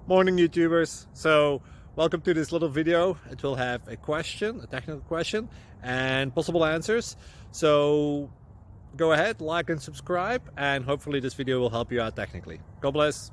Morning, YouTubers. So welcome to this little video. It will have a question, a technical question, and possible answers. So go ahead, like and subscribe, and hopefully this video will help you out technically. God bless.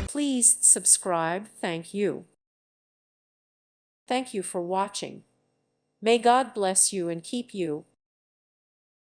Please subscribe. Thank you. Thank you for watching. May God bless you and keep you.